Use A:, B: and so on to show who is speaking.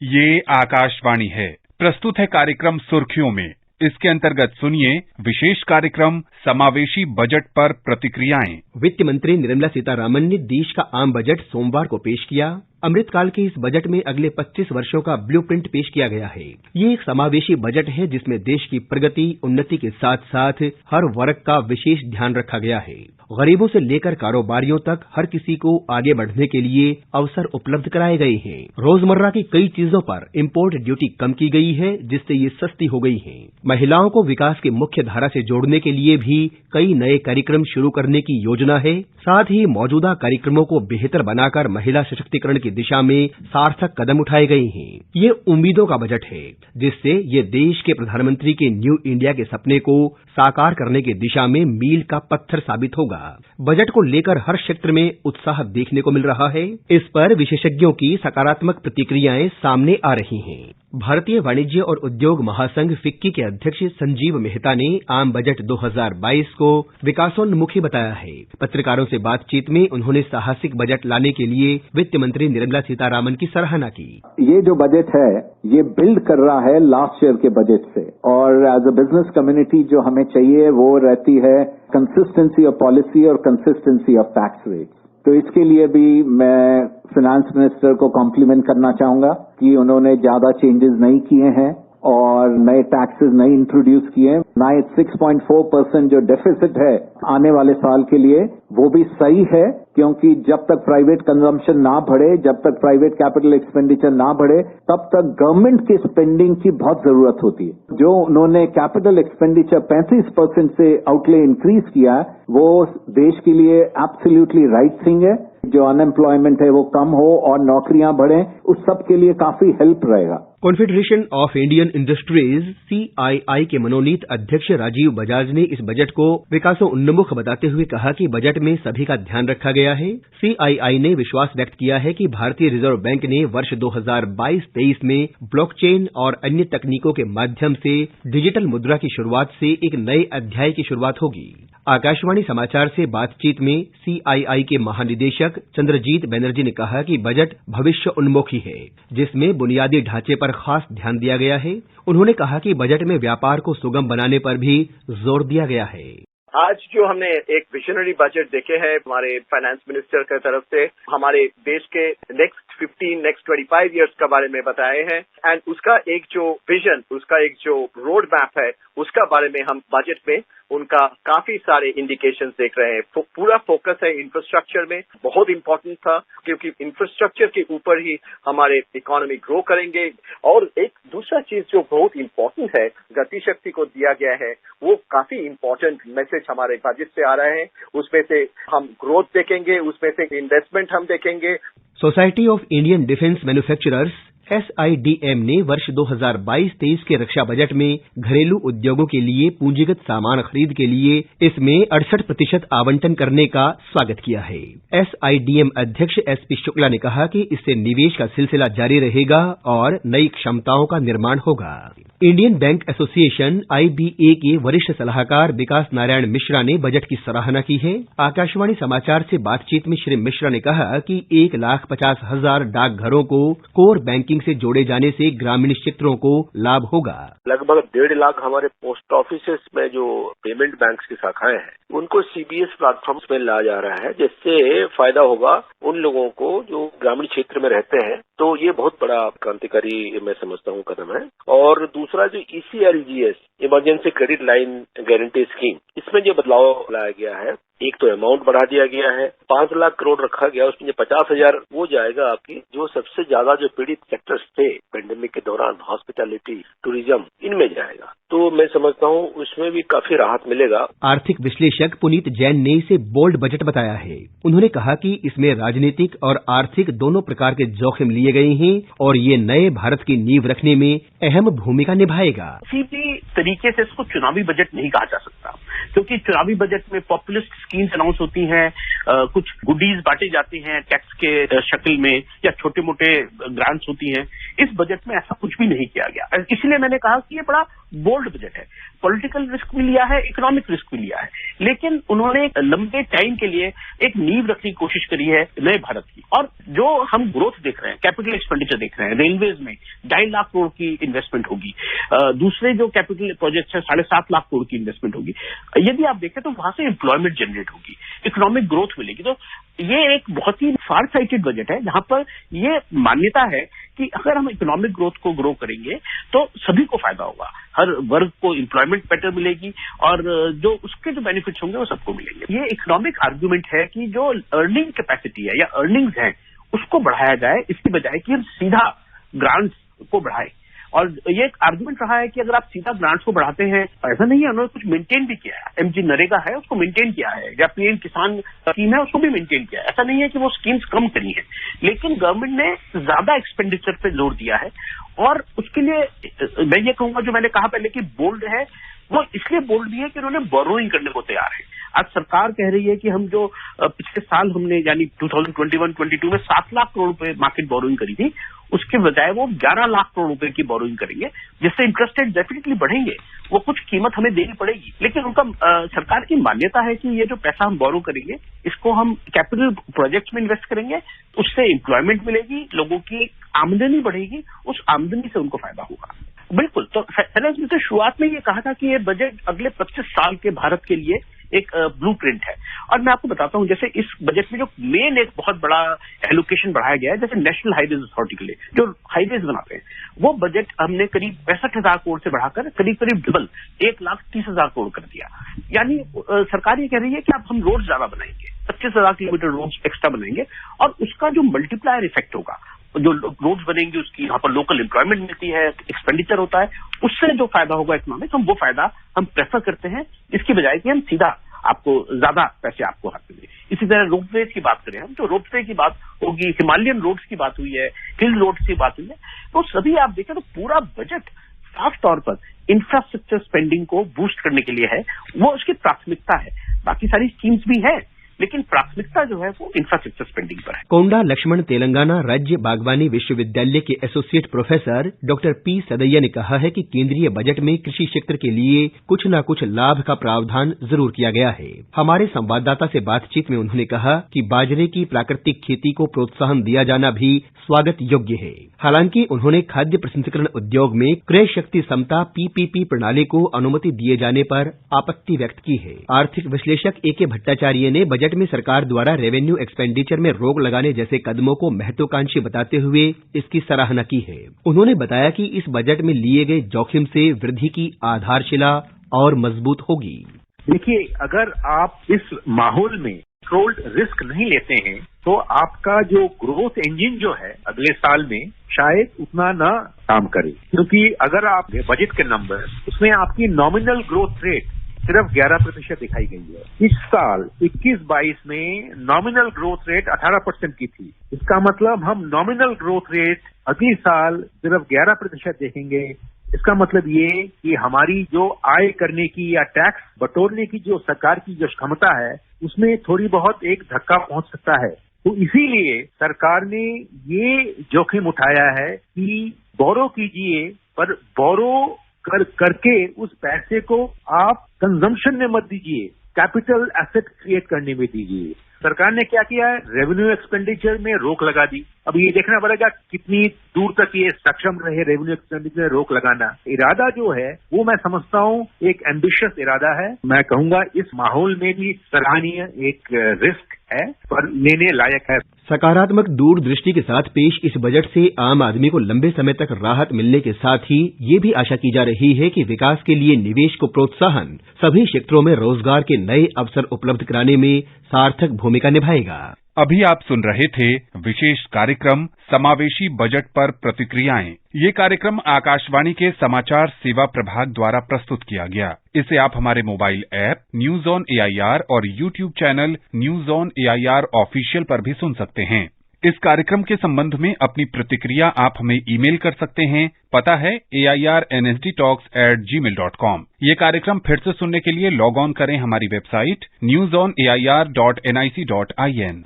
A: ये आकाशवाणी है। प्रस्तुत है कार्यक्रम सुर्खियों में। इसके अंतर्गत सुनिए विशेष कार्यक्रम समावेशी बजट पर प्रतिक्रियाएं।
B: वित्त मंत्री निर्मला सीतारामन ने देश का आम बजट सोमवार को पेश किया। अमृतकाल के इस बजट में अगले 25 वर्षों का ब्लूप्रिंट पेश किया गया है। ये एक समावेशी बजट है जिसमें देश की प्रगति उन्नति के साथ साथ हर वर्ग का विशेष ध्यान रखा गया है। गरीबों से लेकर कारोबारियों तक हर किसी को आगे बढ़ने के लिए अवसर उपलब्ध कराए गए हैं। रोजमर्रा की कई चीजों पर इम्पोर्ट ड्यूटी कम की गई है जिससे ये सस्ती हो गई है। महिलाओं को विकास की मुख्य धारा से जोड़ने के लिए भी कई नए कार्यक्रम शुरू करने की योजना है। साथ ही मौजूदा कार्यक्रमों को बेहतर बनाकर महिला सशक्तिकरण की दिशा में सार्थक कदम उठाए गए हैं। ये उम्मीदों का बजट है जिससे ये देश के प्रधानमंत्री के न्यू इंडिया के सपने को साकार करने की दिशा में मील का पत्थर साबित होगा। बजट को लेकर हर क्षेत्र में उत्साह देखने को मिल रहा है। इस पर विशेषज्ञों की सकारात्मक प्रतिक्रियाएं सामने आ रही हैं। भारतीय वाणिज्य और उद्योग महासंघ फिक्की के अध्यक्ष संजीव मेहता ने आम बजट 2022 को विकासोन्मुखी बताया है। पत्रकारों से बातचीत में उन्होंने साहसिक बजट लाने के लिए वित्त मंत्री निर्मला सीतारामन की सराहना की।
C: ये जो बजट है ये बिल्ड कर रहा है लास्ट ईयर के बजट से, और एज अ बिजनेस कम्युनिटी जो हमें चाहिए वो रहती है कंसिस्टेंसी ऑफ पॉलिसी और कंसिस्टेंसी ऑफ टैक्स रेट। तो इसके लिए भी मैं फाइनेंस मिनिस्टर को कॉम्प्लीमेंट करना चाहूंगा कि उन्होंने ज्यादा चेंजेस नहीं किए हैं और नए टैक्सेस नहीं इंट्रोड्यूस किए। 6.4% जो डेफिसिट है आने वाले साल के लिए वो भी सही है, क्योंकि जब तक प्राइवेट कंजम्पशन ना बढ़े, जब तक प्राइवेट कैपिटल एक्सपेंडिचर ना बढ़े, तब तक गवर्नमेंट की स्पेंडिंग की बहुत जरूरत होती है। जो उन्होंने कैपिटल एक्सपेंडिचर 35% से आउटले इंक्रीज किया वो देश के लिए एब्सोल्युटली राइट थिंग है। जो अनएम्प्लॉयमेंट है वो कम हो और नौकरियां बढ़े, उस सब के लिए काफी हेल्प रहेगा।
B: Confederation of Indian industries CII के मनोनीत अध्यक्ष राजीव बजाज ने इस बजट को विकासोन्मुख बताते हुए कहा कि बजट में सभी का ध्यान रखा गया है। CII ने विश्वास व्यक्त किया है कि भारतीय रिजर्व बैंक ने वर्ष 2022-23 में ब्लॉकचेन और अन्य तकनीकों के माध्यम से डिजिटल मुद्रा की शुरुआत से एक नए अध्याय की शुरुआत होगी। आकाशवाणी समाचार से बातचीत में CII के महानिदेशक चंद्रजीत बैनर्जी ने कहा कि बजट भविष्य उन्मुखी है जिसमें बुनियादी ढांचे पर खास ध्यान दिया गया है। उन्होंने कहा कि बजट में व्यापार को सुगम बनाने पर भी जोर दिया गया है।
D: आज जो हमने एक विजनरी बजट देखे हैं हमारे फाइनेंस मिनिस्टर की तरफ से, हमारे देश के नेक्स्ट 25 इयर्स का बारे में बताए हैं एंड उसका एक जो विजन, उसका एक जो रोड मैप है उसका बारे में हम बजट में उनका काफी सारे इंडिकेशंस देख रहे हैं। पूरा फोकस है इंफ्रास्ट्रक्चर में, बहुत इंपॉर्टेंट था क्योंकि इंफ्रास्ट्रक्चर के ऊपर ही हमारे इकोनॉमी ग्रो करेंगे। और एक दूसरा चीज जो बहुत इंपॉर्टेंट है, गति शक्ति को दिया गया है, वो काफी इंपॉर्टेंट मैसेज हमारे बजट से आ रहे हैं। उसमें से हम ग्रोथ देखेंगे, उसमें से इन्वेस्टमेंट हम देखेंगे।
B: Society of Indian defence manufacturers SIDM ने वर्ष 2022-23 के रक्षा बजट में घरेलू उद्योगों के लिए पूंजीगत सामान खरीद के लिए इसमें 68% आवंटन करने का स्वागत किया है। SIDM अध्यक्ष SP शुक्ला ने कहा कि इससे निवेश का सिलसिला जारी रहेगा और नई क्षमताओं का निर्माण होगा। इंडियन बैंक एसोसिएशन IBA के वरिष्ठ सलाहकार विकास नारायण मिश्रा ने बजट की सराहना की है। आकाशवाणी समाचार से बातचीत में श्री मिश्रा ने कहा कि 1,50,000 डाकघरों को कोर बैंकिंग से जोड़े जाने से ग्रामीण क्षेत्रों को लाभ होगा।
E: लगभग 1.5 लाख हमारे पोस्ट ऑफिसेस में जो पेमेंट बैंक्स की शाखाएं हैं उनको CBS प्लेटफॉर्म में लाया जा रहा है, जिससे फायदा होगा उन लोगों को जो ग्रामीण क्षेत्र में रहते हैं। तो ये बहुत बड़ा क्रांतिकारी मैं समझता हूँ कदम है। और दूसरा जो ECLGS emergency credit line guarantee scheme, इसमें जो बदलाव लाया गया है, एक तो अमाउंट बढ़ा दिया गया है, 5 लाख करोड़ रखा गया, उसमें 50,000 वो जाएगा आपकी जो सबसे ज्यादा जो पीड़ित सेक्टर्स थे पेंडेमिक के दौरान, हॉस्पिटैलिटी, टूरिज्म, इनमें जाएगा। तो मैं समझता हूँ उसमें भी काफी राहत मिलेगा।
B: आर्थिक विश्लेषक पुनीत जैन ने इसे बोल्ड बजट बताया है। उन्होंने कहा कि इसमें राजनीतिक और आर्थिक दोनों प्रकार के जोखिम लिए गए हैं और ये नए भारत की नींव रखने में अहम भूमिका निभाएगा।
F: किसी भी तरीके से इसको चुनावी बजट नहीं कहा जा सकता। क्योंकि चुनावी बजट में पॉपुलिस्ट स्कीम्स अनाउंस होती हैं, कुछ गुडीज बांटे जाते हैं टैक्स के शक्ल में, या छोटे मोटे ग्रांट्स होती हैं। इस बजट में ऐसा कुछ भी नहीं किया गया, इसलिए मैंने कहा कि ये बड़ा बोल्ड बजट है। पॉलिटिकल रिस्क भी लिया है, इकोनॉमिक रिस्क भी लिया है, लेकिन उन्होंने एक लंबे टाइम के लिए एक नींव रखने की कोशिश करी है नए भारत की। और जो हम ग्रोथ देख रहे हैं, कैपिटल एक्सपेंडिचर देख रहे हैं, रेलवेज में 2.5 लाख करोड़ की इन्वेस्टमेंट होगी, दूसरे जो कैपिटल प्रोजेक्ट्स है 7.5 लाख करोड़ की इन्वेस्टमेंट होगी। यदि आप देखें तो वहां से एम्प्लॉयमेंट जनरेट होगी, इकोनॉमिक ग्रोथ मिलेगी। तो ये एक बहुत ही फार साइटेड बजट है, जहां पर ये मान्यता है कि अगर हम इकोनॉमिक ग्रोथ को ग्रो करेंगे तो सभी को फायदा होगा, हर वर्ग को एम्प्लॉयमेंट बेटर मिलेगी, और जो उसके जो बेनिफिट्स होंगे वो सबको मिलेंगे। ये इकोनॉमिक आर्ग्यूमेंट है कि जो अर्निंग कैपेसिटी है या अर्निंग्स है उसको बढ़ाया जाए, इसकी बजाय कि हम सीधा ग्रांट्स को बढ़ाएं। और ये एक आर्गुमेंट रहा है कि अगर आप सीधा ग्रांट्स को बढ़ाते हैं, ऐसा नहीं है, उन्होंने कुछ मेंटेन भी किया है। एमजी नरेगा है उसको मेंटेन किया है, या पीएम किसान स्कीम है उसको भी मेंटेन किया है। ऐसा नहीं है कि वो स्कीम्स कम करी है, लेकिन गवर्नमेंट ने ज्यादा एक्सपेंडिचर पे जोर दिया है। और उसके लिए मैं ये कहूंगा, जो मैंने कहा पहले कि बोल्ड है, वो इसलिए बोल्ड भी है कि उन्होंने बोरोइंग करने को तैयार है। आज सरकार कह रही है कि हम जो पिछले साल हमने यानी 2021-22 में 7 लाख करोड़ रुपए मार्केट बोरोइंग करी थी, उसके बजाय वो 11 लाख करोड़ रुपए की बोरोइंग करेंगे, जिससे इंटरेस्ट रेट डेफिनेटली बढ़ेंगे। वो कुछ कीमत हमें देनी पड़ेगी, लेकिन उनका सरकार की मान्यता है कि ये जो पैसा हम बोरो करेंगे इसको हम कैपिटल प्रोजेक्ट्स में इन्वेस्ट करेंगे, उससे एम्प्लॉयमेंट मिलेगी, लोगों की आमदनी बढ़ेगी, उस आमदनी से उनको फायदा होगा। बिल्कुल। तो फाइनेंस मिनिस्टर शुरुआत में ये कहा था कि ये बजट अगले 25 साल के भारत के लिए एक ब्लूप्रिंट है। और मैं आपको बताता हूं, जैसे इस बजट में जो मेन एक बहुत बड़ा एलोकेशन बढ़ाया गया है, जैसे नेशनल हाईवेज अथॉरिटी के लिए जो हाईवेज बनाते हैं, वो बजट हमने करीब 65,000 करोड़ से बढ़ाकर करीब डबल 1,30,000 करोड़ कर दिया। यानी सरकार ये कह रही है कि अब हम रोड ज्यादा बनाएंगे, 25,000 किलोमीटर रोड एक्स्ट्रा बनाएंगे, और उसका जो मल्टीप्लायर इफेक्ट होगा, जो रोड्स बनेंगे उसकी यहाँ पर लोकल एम्प्लॉयमेंट मिलती है, एक्सपेंडिचर होता है, उससे जो फायदा होगा इकोनॉमिक, हम वो फायदा हम प्रेफर करते हैं, इसकी बजाय कि हम सीधा आपको ज्यादा पैसे आपको हाथ में दें। इसी तरह रोपवेज की बात करें हम, तो रोपवे की बात होगी, हिमालयन रोड्स की बात हुई है, हिल रोड्स की बात हुई है, तो सभी आप देखें तो पूरा बजट साफ तौर पर इंफ्रास्ट्रक्चर स्पेंडिंग को बूस्ट करने के लिए है, वो उसकी प्राथमिकता है। बाकी सारी स्कीम्स भी है, लेकिन प्राथमिकता जो है वो इंफ्रास्ट्रक्चर स्पेंडिंग पर है।
B: कोंडा लक्ष्मण तेलंगाना राज्य बागवानी विश्वविद्यालय के एसोसिएट प्रोफेसर डॉक्टर पी सदैया ने कहा है कि केंद्रीय बजट में कृषि क्षेत्र के लिए कुछ न कुछ लाभ का प्रावधान जरूर किया गया है। हमारे संवाददाता से बातचीत में उन्होंने कहा कि बाजरे की प्राकृतिक खेती को प्रोत्साहन दिया जाना भी स्वागत योग्य है। हालांकि उन्होंने खाद्य प्रसंस्करण उद्योग में क्रय शक्ति समता पीपीपी प्रणाली को अनुमति दिए जाने पर आपत्ति व्यक्त की है। आर्थिक विश्लेषक ए के भट्टाचार्य ने बजट में सरकार द्वारा रेवेन्यू एक्सपेंडिचर में रोक लगाने जैसे कदमों को महत्वाकांक्षी बताते हुए इसकी सराहना की है। उन्होंने बताया कि इस बजट में लिए गए जोखिम से वृद्धि की आधारशिला और मजबूत होगी।
G: देखिए, अगर आप इस माहौल में कंट्रोल्ड रिस्क नहीं लेते हैं तो आपका जो ग्रोथ इंजन जो है अगले साल में शायद उतना ना काम करे, क्योंकि अगर आप बजट के नंबर उसमें आपकी नॉमिनल ग्रोथ रेट सिर्फ 11% दिखाई गई है। इस साल 21-22 में नॉमिनल ग्रोथ रेट 18% की थी। इसका मतलब हम नॉमिनल ग्रोथ रेट अगले साल सिर्फ 11% देखेंगे। इसका मतलब ये कि हमारी जो आय करने की या टैक्स बटोरने की जो सरकार की जो क्षमता है उसमें थोड़ी बहुत एक धक्का पहुंच सकता है। तो इसीलिए सरकार ने ये जोखिम उठाया है कि बोरो कीजिए, पर बोरो करके उस पैसे को आप कंजम्पशन में मत दीजिए, कैपिटल एसेट क्रिएट करने में दीजिए। सरकार ने क्या किया है, रेवेन्यू एक्सपेंडिचर में रोक लगा दी। अब ये देखना पड़ेगा कितनी दूर तक ये सक्षम रहे रेवेन्यू एक्सपेंडिचर में रोक लगाना। इरादा जो है वो मैं समझता हूँ एक एम्बिशियस इरादा है। मैं कहूंगा इस माहौल में भी सराहनीय एक रिस्क है, पर लेने लायक है।
B: सकारात्मक दूरदृष्टि के साथ पेश इस बजट से आम आदमी को लंबे समय तक राहत मिलने के साथ ही ये भी आशा की जा रही है कि विकास के लिए निवेश को प्रोत्साहन सभी क्षेत्रों में रोजगार के नए अवसर उपलब्ध कराने में सार्थक भूमिका निभाएगा।
A: अभी आप सुन रहे थे विशेष कार्यक्रम समावेशी बजट पर प्रतिक्रियाएं। ये कार्यक्रम आकाशवाणी के समाचार सेवा प्रभाग द्वारा प्रस्तुत किया गया। इसे आप हमारे mobile app news on AIR और YouTube channel news on AIR official पर भी सुन सकते हैं। इस कार्यक्रम के संबंध में अपनी प्रतिक्रिया आप हमें ईमेल कर सकते हैं। पता है airnsdtalks@gmail.com। ये कार्यक्रम फिर से सुनने के लिए लॉग ऑन करें हमारी वेबसाइट newsonair.nic.in।